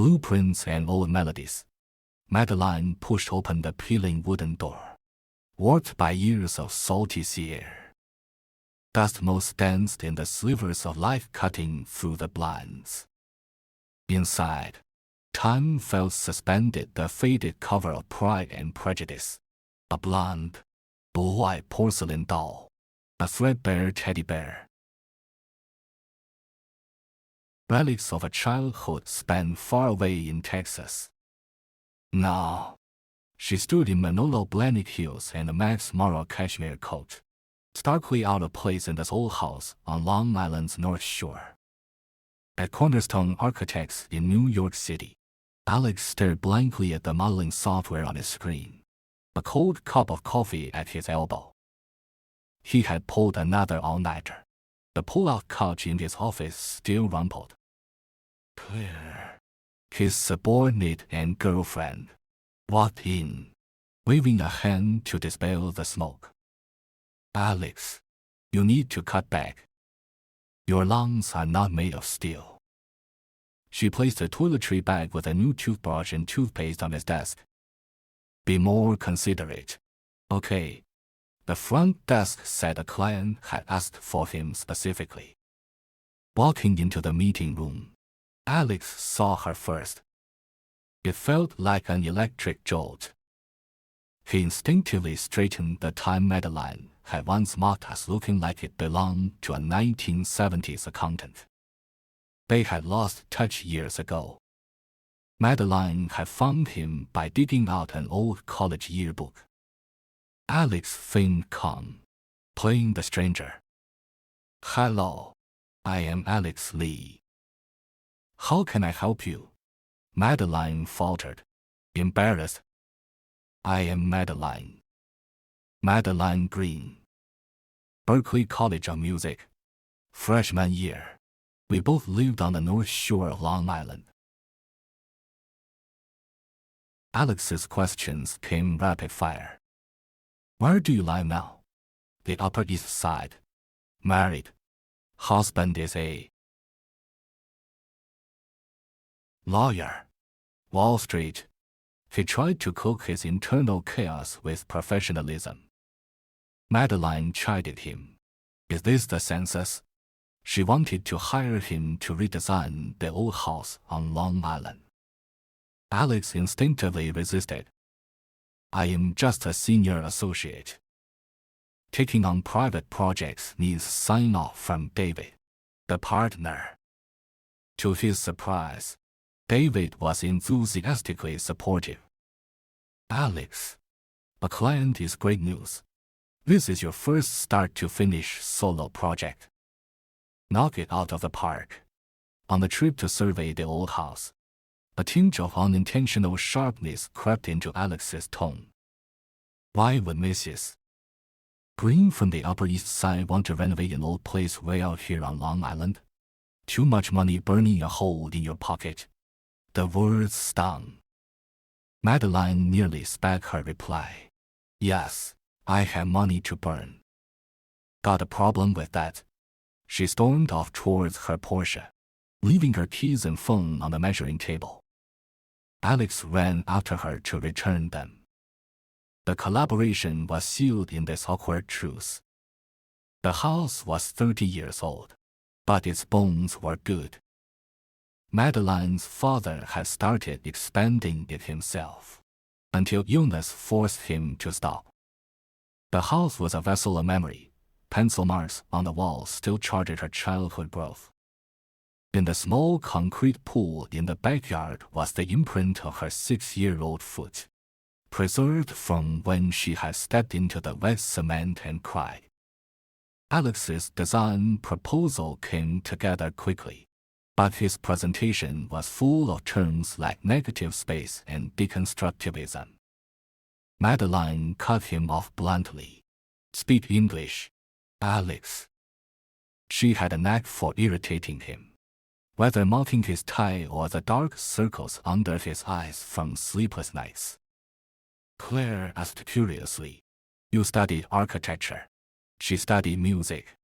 Blueprints and Old Melodies. Madeleine pushed open the peeling wooden door, warped by years of salty sea air. Dust motes danced in the slivers of light cutting through the blinds. Inside, time felt suspended, the faded cover of Pride and Prejudice, a blonde, blue-eyed porcelain doll, a threadbare teddy bear. Relics of a childhood spent far away in Texas. Now, she stood in Manolo Blahnik heels and a Max Mara cashmere coat, starkly out of place in this old house on Long Island's North Shore. At Cornerstone Architects in New York City, Alex stared blankly at the modeling software on his screen, a cold cup of coffee at his elbow. He had pulled another all-nighter. The pull-out couch in his office still rumpled. Claire, his subordinate and girlfriend, walked in, waving a hand to dispel the smoke. Alex, you need to cut back. Your lungs are not made of steel. She placed a toiletry bag with a new toothbrush and toothpaste on his desk. Be more considerate. Okay. The front desk said a client had asked for him specifically. Walking into the meeting room, Alex saw her first. It felt like an electric jolt. He instinctively straightened the tie Madeleine had once mocked as looking like it belonged to a 1970s accountant. They had lost touch years ago. Madeleine had found him by digging out an old college yearbook. Alex feigned calm, playing the stranger. Hello, I am Alex Lee. How can I help you? Madeleine faltered, embarrassed. I am Madeleine. Madeleine Green. Berklee College of Music. Freshman year. We both lived on the North Shore of Long Island. Alex's questions came rapid fire. Where do you live now? The Upper East Side. Married. Husband is a lawyer. Wall Street. He tried to cook his internal chaos with professionalism. Madeleine chided him. Is this the census? She wanted to hire him to redesign the old house on Long Island. Alex instinctively resisted. I am just a senior associate. Taking on private projects needs sign-off from David, the partner. To his surprise, David was enthusiastically supportive. Alex, a client is great news. This is your first start-to-finish solo project. Knock it out of the park. On the trip to survey the old house, a tinge of unintentional sharpness crept into Alex's tone. Why would Mrs. Green from the Upper East Side want to renovate an old place way out here on Long Island? Too much money burning a hole in your pocket. The words stung. Madeleine nearly spat her reply. Yes, I have money to burn. Got a problem with that? She stormed off towards her Porsche, leaving her keys and phone on the measuring table. Alex ran after her to return them. The collaboration was sealed in this awkward truce. The house was 30 years old, but its bones were good. Madeleine's father had started expanding it himself, until illness forced him to stop. The house was a vessel of memory. Pencil marks on the walls still charted her childhood growth. In the small concrete pool in the backyard was the imprint of her 6-year-old foot, preserved from when she had stepped into the wet cement and cried. Alex's design proposal came together quickly, but his presentation was full of terms like negative space and deconstructivism. Madeleine cut him off bluntly. Speak English, Alex. She had a knack for irritating him, whether mocking his tie or the dark circles under his eyes from sleepless nights. Claire asked curiously, You studied architecture. She studied music.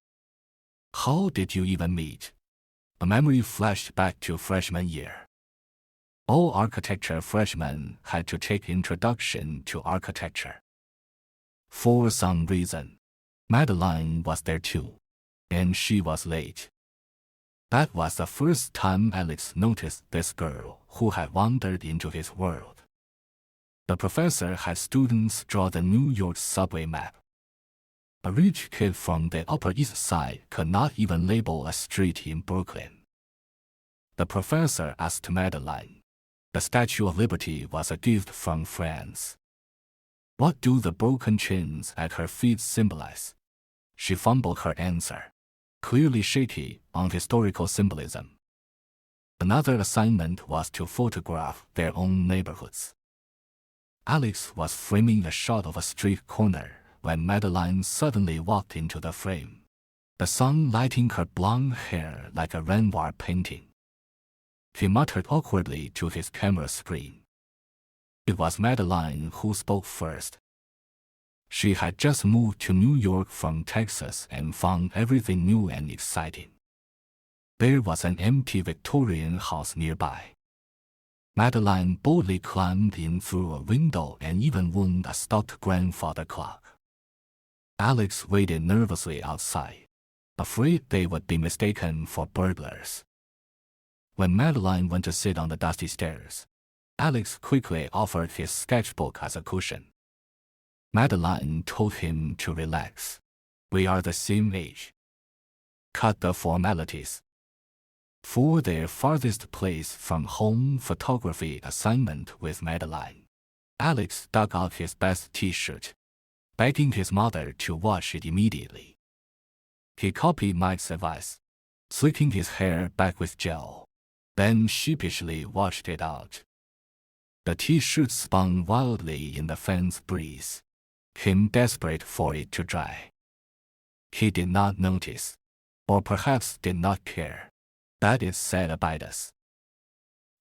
How did you even meet? A memory flashed back to freshman year. All architecture freshmen had to take Introduction to Architecture. For some reason, Madeleine was there too, and she was late. That was the first time Alex noticed this girl who had wandered into his world. The professor had students draw the New York subway map. A rich kid from the Upper East Side could not even label a street in Brooklyn. The professor asked Madeleine. The Statue of Liberty was a gift from France. What do the broken chains at her feet symbolize? She fumbled her answer, clearly shaky on historical symbolism. Another assignment was to photograph their own neighborhoods. Alex was framing a shot of a street corner when Madeleine suddenly walked into the frame, the sun lighting her blonde hair like a Renoir painting. He muttered awkwardly to his camera screen. It was Madeleine who spoke first. She had just moved to New York from Texas and found everything new and exciting. There was an empty Victorian house nearby. Madeleine boldly climbed in through a window and even won a stout grandfather clock. Alex waited nervously outside, afraid they would be mistaken for burglars. When Madeleine went to sit on the dusty stairs, Alex quickly offered his sketchbook as a cushion. Madeleine told him to relax. We are the same age. Cut the formalities. For their farthest place from home photography assignment with Madeleine, Alex dug out his best t-shirt, begging his mother to wash it immediately. He copied Mike's advice, slicking his hair back with gel, then sheepishly washed it out. The t-shirt spun wildly in the fan's breeze, him desperate for it to dry. He did not notice, or perhaps did not care, that it said about us.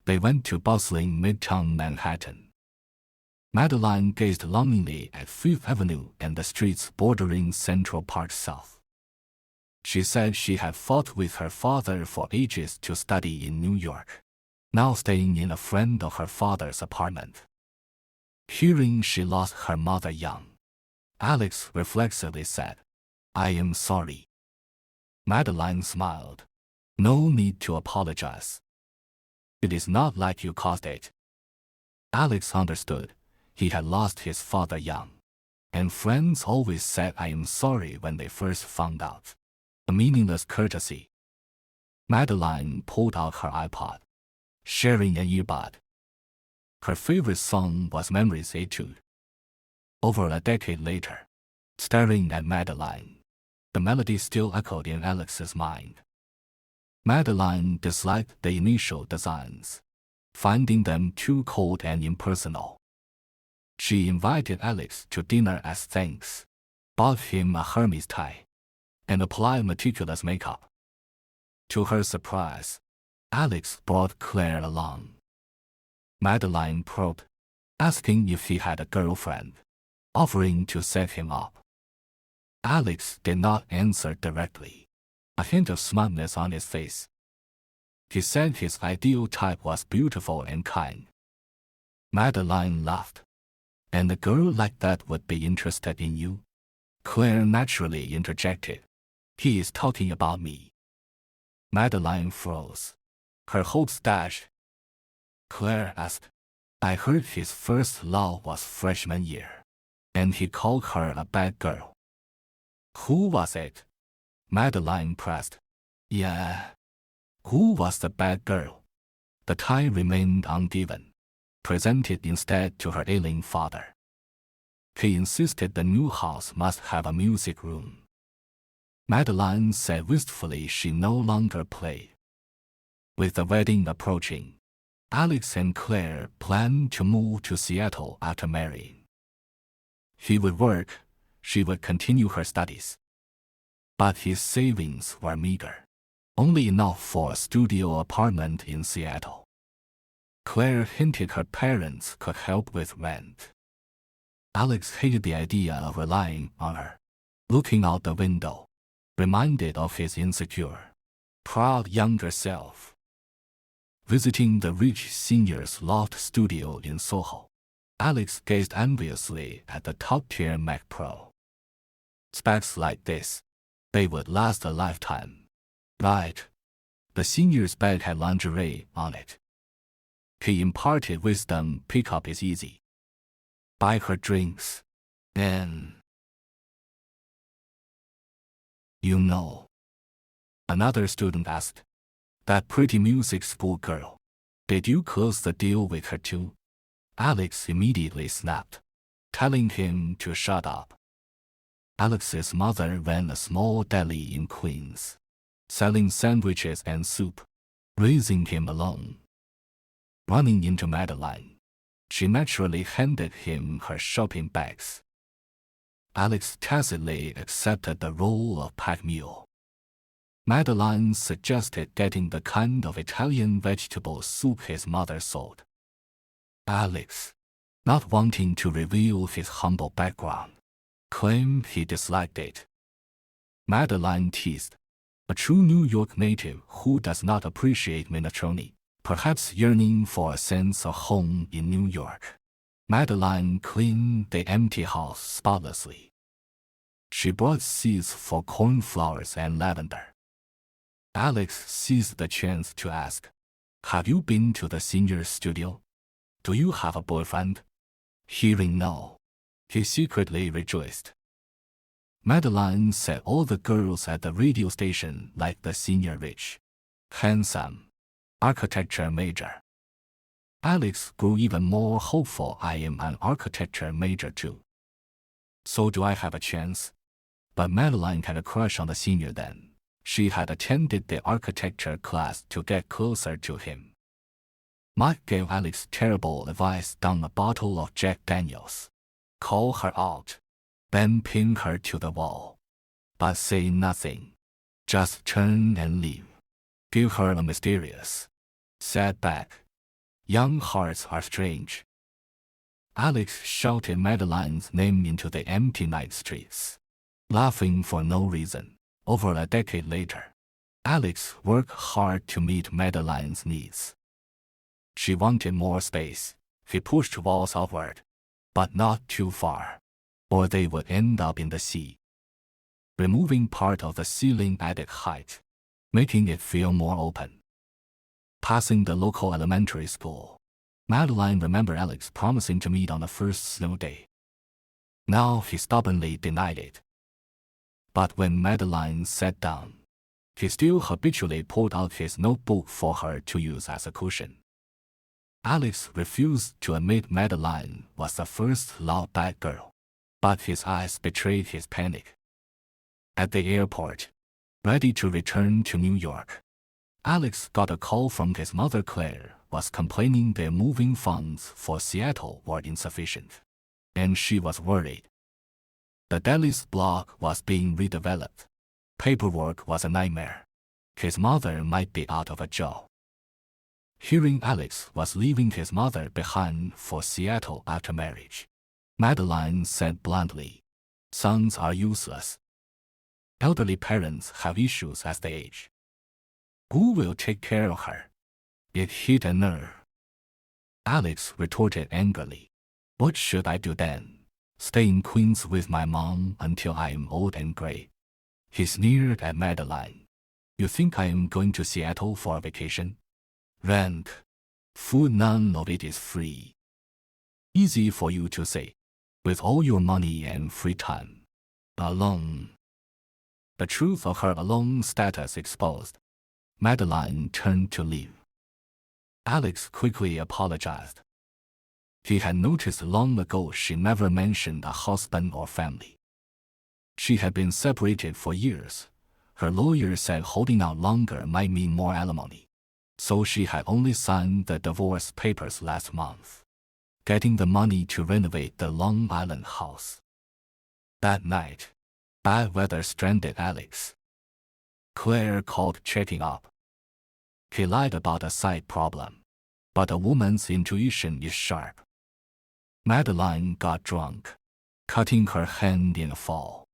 They went to bustling Midtown Manhattan. Madeleine gazed longingly at Fifth Avenue and the streets bordering Central Park South. She said she had fought with her father for ages to study in New York, now staying in a friend of her father's apartment. Hearing she lost her mother young, Alex reflexively said, I am sorry. Madeleine smiled. No need to apologize. It is not like you caused it. Alex understood. He had lost his father young, and friends always said I am sorry when they first found out. A meaningless courtesy. Madeleine pulled out her iPod, sharing an earbud. Her favorite song was Memories Etude. Over a decade later, staring at Madeleine, the melody still echoed in Alex's mind. Madeleine disliked the initial designs, finding them too cold and impersonal. She invited Alex to dinner as thanks, bought him a Hermes tie, and applied meticulous makeup. To her surprise, Alex brought Claire along. Madeleine probed, asking if he had a girlfriend, offering to set him up. Alex did not answer directly, a hint of smugness on his face. He said his ideal type was beautiful and kind. Madeleine laughed. And a girl like that would be interested in you? Claire naturally interjected. He is talking about me. Madeleine froze. Her hopes dashed. Claire asked, I heard his first love was freshman year, and he called her a bad girl. Who was it? Madeleine pressed. Yeah. Who was the bad girl? The tie remained ungiven, presented instead to her ailing father. He insisted the new house must have a music room. Madeleine said wistfully she no longer played. With the wedding approaching, Alex and Claire planned to move to Seattle after marrying. He would work, she would continue her studies. But his savings were meager, only enough for a studio apartment in Seattle. Claire hinted her parents could help with rent. Alex hated the idea of relying on her. Looking out the window, reminded of his insecure, proud younger self. Visiting the rich senior's loft studio in Soho, Alex gazed enviously at the top-tier Mac Pro. Specs like this, they would last a lifetime. Right. The senior's bed had lingerie on it. He imparted wisdom. Pickup is easy. Buy her drinks. Then, you know. Another student asked, that pretty music school girl, did you close the deal with her too? Alex immediately snapped, telling him to shut up. Alex's mother ran a small deli in Queens, selling sandwiches and soup, raising him alone. Running into Madeleine, she naturally handed him her shopping bags. Alex tacitly accepted the role of pack mule. Madeleine suggested getting the kind of Italian vegetable soup his mother sold. Alex, not wanting to reveal his humble background, claimed he disliked it. Madeleine teased, a true New York native who does not appreciate minestrone, perhaps yearning for a sense of home in New York. Madeleine cleaned the empty house spotlessly. She brought seeds for cornflowers and lavender. Alex seized the chance to ask, have you been to the senior's studio? Do you have a boyfriend? Hearing no, he secretly rejoiced. Madeleine said all the girls at the radio station liked the senior rich, handsome, architecture major. Alex grew even more hopeful. I am an architecture major too. So do I have a chance? But Madeleine had a crush on the senior then. She had attended the architecture class to get closer to him. Mike gave Alex terrible advice down a bottle of Jack Daniels. Call her out, then pin her to the wall. But say nothing. Just turn and leave. Give her a mysterious, sad back. Young hearts are strange. Alex shouted Madeleine's name into the empty night streets, laughing for no reason. Over a decade later, Alex worked hard to meet Madeleine's needs. She wanted more space. He pushed walls outward, but not too far, or they would end up in the sea. Removing part of the ceiling added height, making it feel more open. Passing the local elementary school, Madeleine remembered Alex promising to meet on the first snow day. Now he stubbornly denied it. But when Madeleine sat down, he still habitually pulled out his notebook for her to use as a cushion. Alex refused to admit Madeleine was the first loud bad girl, but his eyes betrayed his panic. At the airport, ready to return to New York, Alex got a call from his mother. Claire was complaining their moving funds for Seattle were insufficient, and she was worried. The deli's block was being redeveloped. Paperwork was a nightmare. His mother might be out of a job. Hearing Alex was leaving his mother behind for Seattle after marriage, Madeleine said bluntly, sons are useless. Elderly parents have issues as they age. Who will take care of her? It hit a nerve. Alex retorted angrily, what should I do then? Stay in Queens with my mom until I am old and gray. He sneered at Madeleine. You think I am going to Seattle for a vacation? Rent, food, none of it is free. Easy for you to say, with all your money and free time. Alone. The truth of her alone status exposed, Madeleine turned to leave. Alex quickly apologized. He had noticed long ago she never mentioned a husband or family. She had been separated for years. Her lawyer said holding out longer might mean more alimony. So she had only signed the divorce papers last month, getting the money to renovate the Long Island house. That night, bad weather stranded Alex. Claire called checking up. He lied about a side problem, but a woman's intuition is sharp. Madeleine got drunk, cutting her hand in a fall.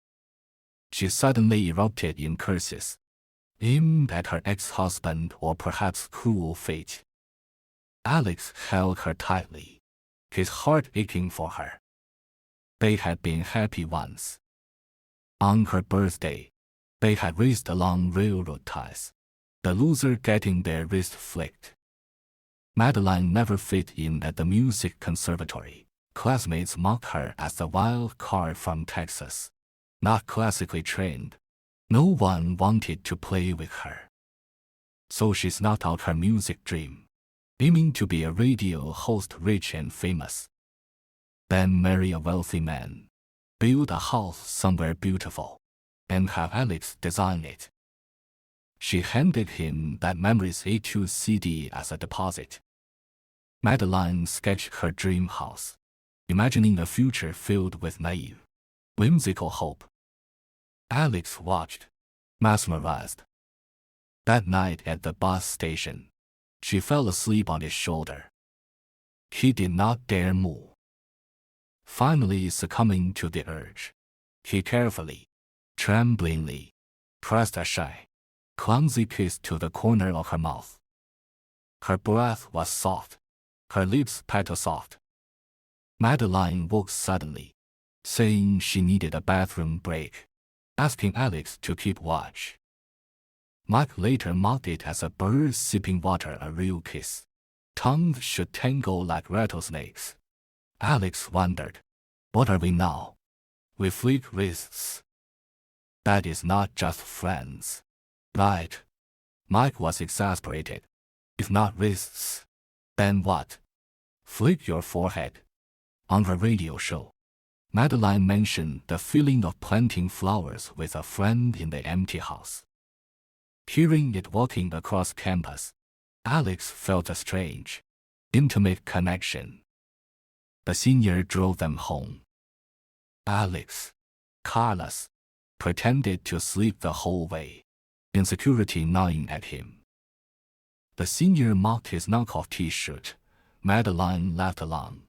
She suddenly erupted in curses, aimed at her ex-husband or perhaps cruel fate. Alex held her tightly, his heart aching for her. They had been happy once. On her birthday, they had raced along railroad ties, the loser getting their wrist flicked. Madeleine never fit in at the music conservatory. Classmates mocked her as the wild card from Texas, not classically trained. No one wanted to play with her. So she snuck out her music dream, aiming to be a radio host rich and famous. Then marry a wealthy man, build a house somewhere beautiful, and have Alex design it. She handed him that Memories A2 CD as a deposit. Madeleine sketched her dream house, imagining a future filled with naive, whimsical hope. Alex watched, mesmerized. That night at the bus station, she fell asleep on his shoulder. He did not dare move. Finally succumbing to the urge, he carefully, tremblingly, pressed a shy, clumsy kiss to the corner of her mouth. Her breath was soft, her lips petal-soft. Madeleine woke suddenly, saying she needed a bathroom break, asking Alex to keep watch. Mike later mocked it as a bird sipping water, a real kiss. Tongues should tangle like rattlesnakes. Alex wondered, what are we now? We flick wrists. That is not just friends. Right. Mike was exasperated. If not wrists, then what? Flick your forehead. On her radio show, Madeleine mentioned the feeling of planting flowers with a friend in the empty house. Hearing it walking across campus, Alex felt a strange, intimate connection. The senior drove them home. Alex, careless, pretended to sleep the whole way, insecurity gnawing at him. The senior mocked his knockoff t-shirt. Madeleine laughed along.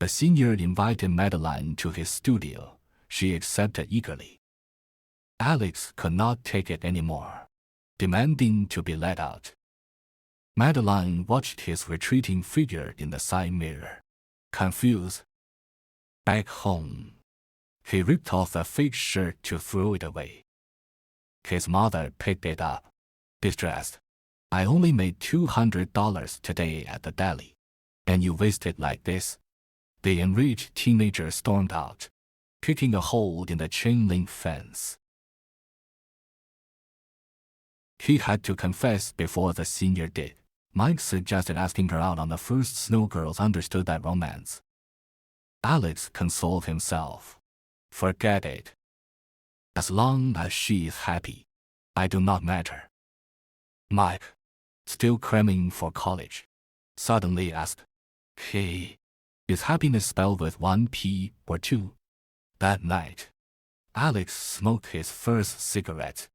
The senior invited Madeleine to his studio. She accepted eagerly. Alex could not take it anymore, demanding to be let out. Madeleine watched his retreating figure in the side mirror, confused. Back home, he ripped off the fake shirt to throw it away. His mother picked it up, distressed. I only made $200 today at the deli, and you waste it like this? The enraged teenager stormed out, kicking a hole in the chain-link fence. He had to confess before the senior did. Mike suggested asking her out on the first snow. Girls understood that romance. Alex consoled himself. Forget it. As long as she is happy, I do not matter. Mike, still cramming for college, suddenly asked, Hey, is happiness spelled with one P or two? That night, Alex smoked his first cigarette,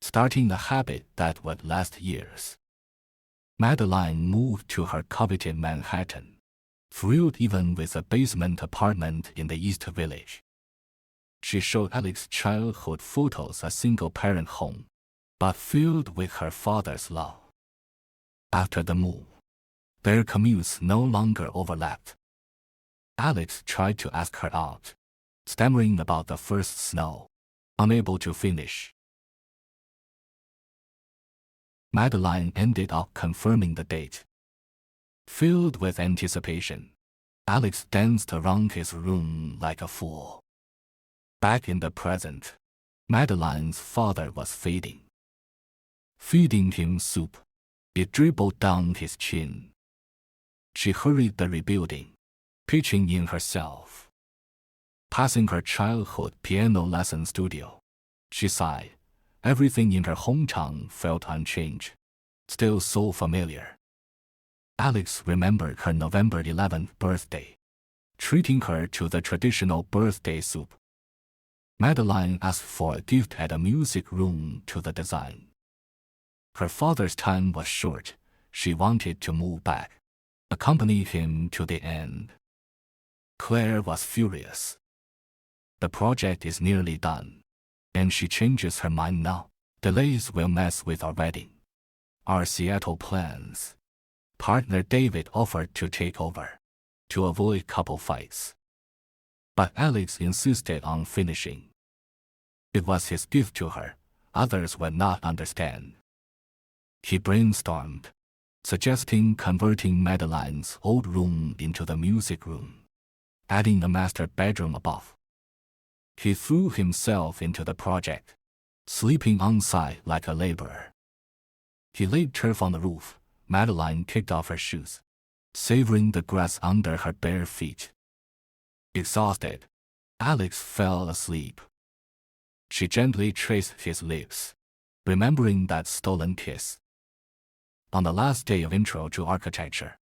starting a habit that would last years. Madeleine moved to her coveted Manhattan, thrilled even with a basement apartment in the East Village. She showed Alex childhood photos, a single-parent home, but filled with her father's love. After the move, their commutes no longer overlapped. Alex tried to ask her out, stammering about the first snow, unable to finish. Madeleine ended up confirming the date. Filled with anticipation, Alex danced around his room like a fool. Back in the present, Madeleine's father was fading. Feeding him soup, it dribbled down his chin. She hurried the rebuilding, pitching in herself. Passing her childhood piano lesson studio, she sighed. Everything in her hometown felt unchanged, still so familiar. Alex remembered her November 11th birthday, treating her to the traditional birthday soup. Madeleine asked for a gift at a music room to the design. Her father's time was short. She wanted to move back, accompany him to the end. Claire was furious. The project is nearly done, and she changes her mind now. Delays will mess with our wedding, our Seattle plans. Partner David offered to take over, to avoid couple fights. But Alex insisted on finishing. It was his gift to her. Others would not understand. He brainstormed, suggesting converting Madeleine's old room into the music room, adding a master bedroom above. He threw himself into the project, sleeping on site like a laborer. He laid turf on the roof. Madeleine kicked off her shoes, savoring the grass under her bare feet. Exhausted, Alex fell asleep. She gently traced his lips, remembering that stolen kiss. On the last day of Intro to Architecture,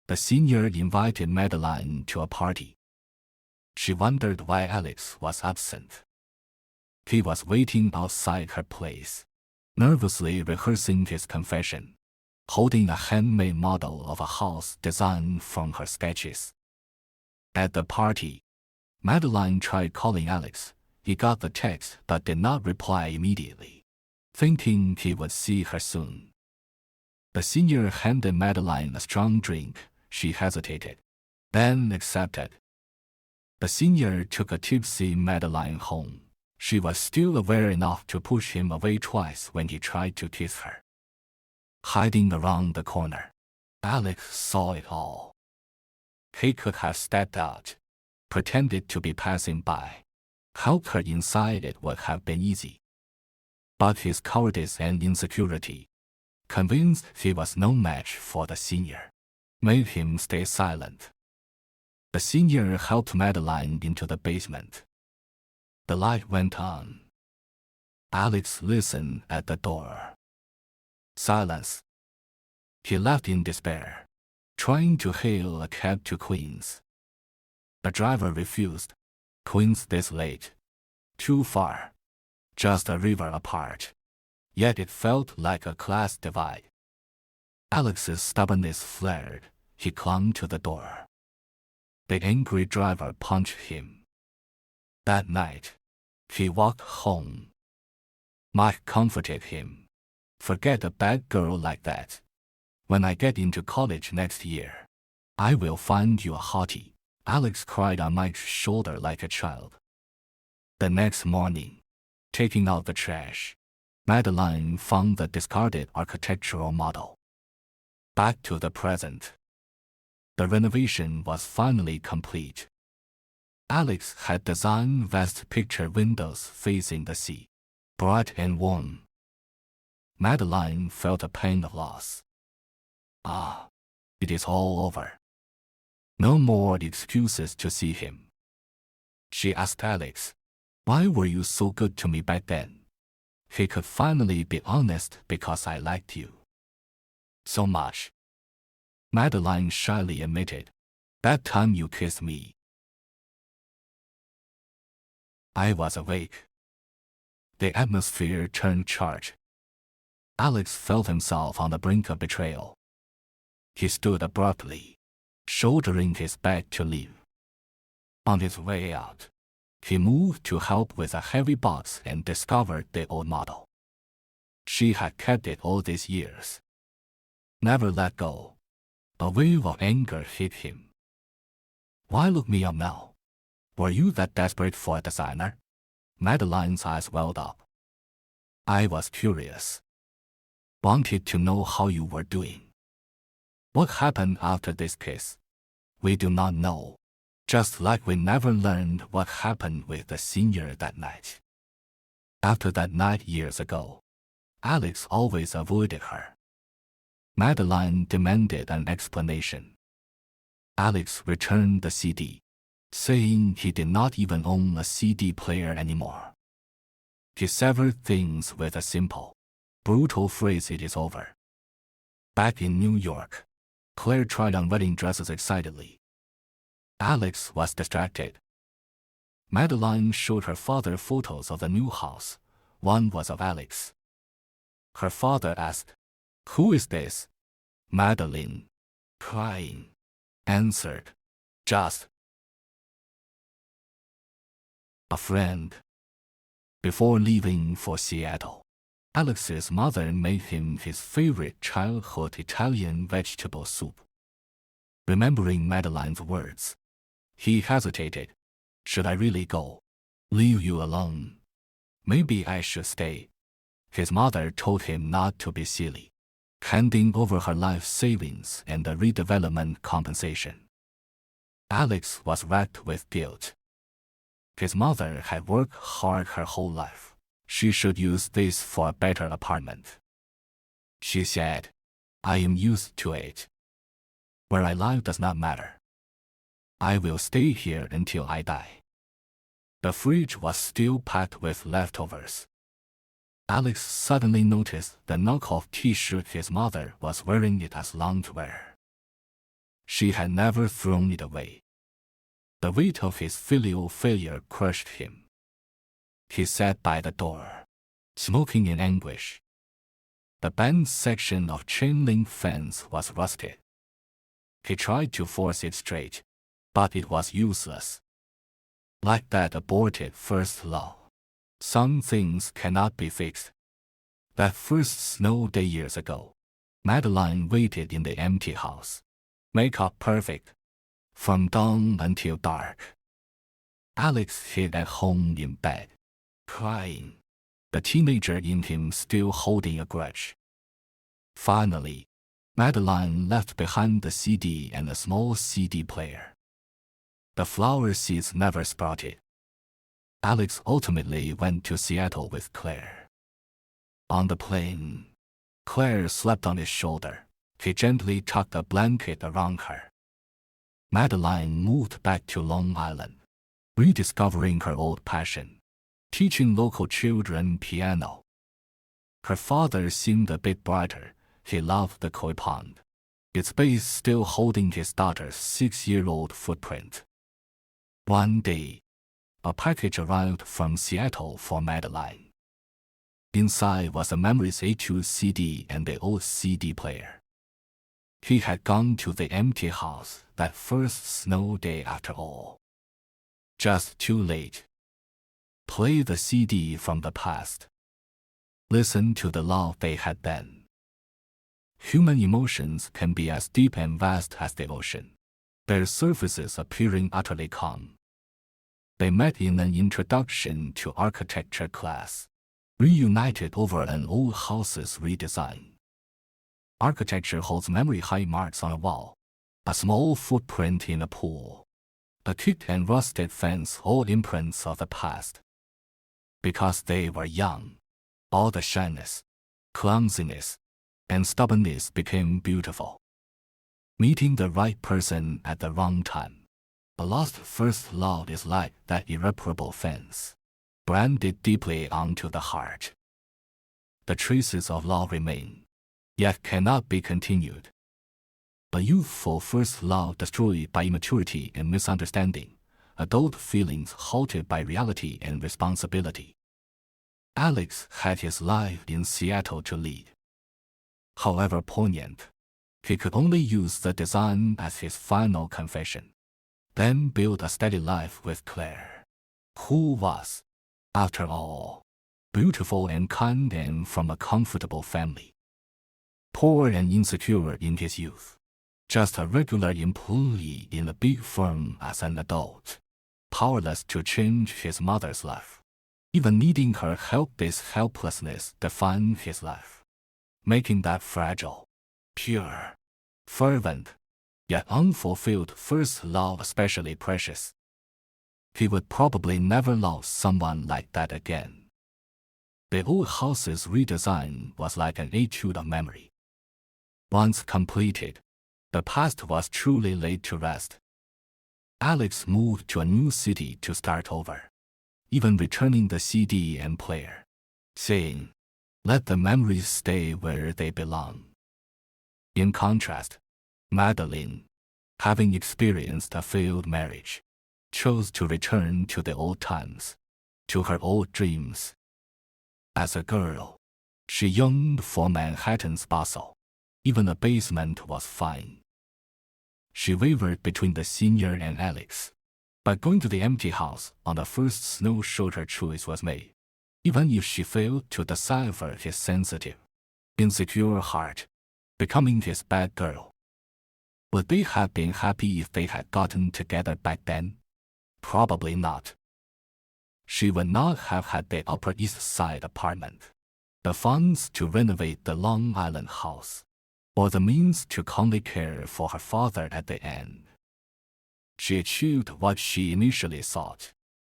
the senior invited Madeleine to a party. She wondered why Alex was absent. He was waiting outside her place, nervously rehearsing his confession, holding a handmade model of a house designed from her sketches. At the party, Madeleine tried calling Alex. He got the text but did not reply immediately, thinking he would see her soon. The senior handed Madeleine a strong drink. She hesitated, then accepted. The senior took a tipsy Madeleine home. She was still aware enough to push him away twice when he tried to kiss her. Hiding around the corner, Alex saw it all. He could have stepped out, pretended to be passing by, helped her inside. It would have been easy. But his cowardice and insecurity, convinced he was no match for the senior, made him stay silent. The senior helped Madeleine into the basement. The light went on. Alex listened at the door. Silence. He left in despair, trying to hail a cab to Queens. The driver refused. Queens this late. Too far. Just a river apart. Yet it felt like a class divide. Alex's stubbornness flared. He clung to the door. The angry driver punched him. That night, he walked home. Mike comforted him. Forget a bad girl like that. When I get into college next year, I will find you a hottie. Alex cried on Mike's shoulder like a child. The next morning, taking out the trash, Madeleine found the discarded architectural model. Back to the present. The renovation was finally complete. Alex had designed vast picture windows facing the sea, bright and warm. Madeleine felt a pain of loss. Ah, it is all over. No more excuses to see him. She asked Alex, "Why were you so good to me back then?" He could finally be honest. "Because I liked you so much." Madeleine shyly admitted, "That time you kissed me, I was awake." The atmosphere turned charged. Alex felt himself on the brink of betrayal. He stood abruptly, shouldering his bag to leave. On his way out, he moved to help with a heavy box and discovered the old model. She had kept it all these years. Never let go. A wave of anger hit him. "Why look me up now? Were you that desperate for a designer?" Madeleine's eyes welled up. "I was curious. Wanted to know how you were doing." "What happened after this kiss? We do not know. Just like we never learned what happened with the senior that night." After that night years ago, Alex always avoided her. Madeleine demanded an explanation. Alex returned the CD, saying he did not even own a CD player anymore. He severed things with a simple, brutal phrase, "It is over." Back in New York, Claire tried on wedding dresses excitedly. Alex was distracted. Madeleine showed her father photos of the new house. One was of Alex. Her father asked, "Who is this?" Madeleine, crying, answered, "Just a friend," before leaving for Seattle. Alex's mother made him his favorite childhood Italian vegetable soup. Remembering Madeleine's words, he hesitated. Should I really go? Leave you alone? Maybe I should stay. His mother told him not to be silly, handing over her life savings and the redevelopment compensation. Alex was racked with guilt. His mother had worked hard her whole life. She should use this for a better apartment. She said, I am used to it. Where I live does not matter. I will stay here until I die. The fridge was still packed with leftovers. Alex suddenly noticed the knockoff t-shirt his mother was wearing it as loungewear. She had never thrown it away. The weight of his filial failure crushed him. He sat by the door, smoking in anguish. The band section of chain-link fence was rusted. He tried to force it straight, but it was useless. Like that aborted first love, some things cannot be fixed. That first snow day years ago, Madeleine waited in the empty house. Makeup perfect, from dawn until dark. Alex hid at home in bed, crying, the teenager in him still holding a grudge. Finally, Madeleine left behind the CD and a small CD player. The flower seeds never sprouted. Alex ultimately went to Seattle with Claire. On the plane, Claire slept on his shoulder. He gently tucked a blanket around her. Madeleine moved back to Long Island, rediscovering her old passion, teaching local children piano. Her father seemed a bit brighter. He loved the koi pond, its base still holding his daughter's 6-year-old footprint. One day, a package arrived from Seattle for Madeleine. Inside was a Memories A2 CD and the old CD player. He had gone to the empty house that first snow day after all. Just too late. Play the CD from the past. Listen to the love they had been. Human emotions can be as deep and vast as the ocean, their surfaces appearing utterly calm. They met in an introduction to architecture class, reunited over an old house's redesign. Architecture holds memory high marks on a wall, a small footprint in a pool, a kicked and rusted fence, all imprints of the past. Because they were young, all the shyness, clumsiness, and stubbornness became beautiful. Meeting the right person at the wrong time. A lost first love is like that irreparable fence, branded deeply onto the heart. The traces of love remain, yet cannot be continued. A youthful first love destroyed by immaturity and misunderstanding, adult feelings halted by reality and responsibility. Alex had his life in Seattle to lead. However poignant, he could only use the design as his final confession. Then build a steady life with Claire, who was, after all, beautiful and kind and from a comfortable family. Poor and insecure in his youth, just a regular employee in a big firm as an adult, powerless to change his mother's life. Even needing her help, this helplessness defined his life, making that fragile, pure, fervent, yet unfulfilled first love especially precious. He would probably never love someone like that again. The old house's redesign was like an etude of memory. Once completed, the past was truly laid to rest. Alex moved to a new city to start over, even returning the CD and player, saying, "Let the memories stay where they belong." In contrast, Madeleine, having experienced a failed marriage, chose to return to the old times, to her old dreams. As a girl, she yearned for Manhattan's bustle. Even a basement was fine. She wavered between the senior and Alex, but going to the empty house on the first snow showed her choice was made. even if she failed to decipher his sensitive, insecure heart, becoming his bad girl. Would they have been happy if they had gotten together back then? Probably not. She would not have had the Upper East Side apartment, the funds to renovate the Long Island house, or the means to calmly care for her father at the end. She achieved what she initially sought,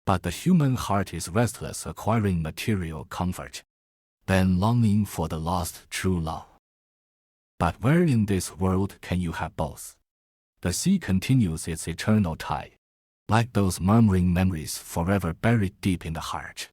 but the human heart is restless, acquiring material comfort, then longing for the lost true love. But where in this world can you have both? The sea continues its eternal tide, like those murmuring memories forever buried deep in the heart.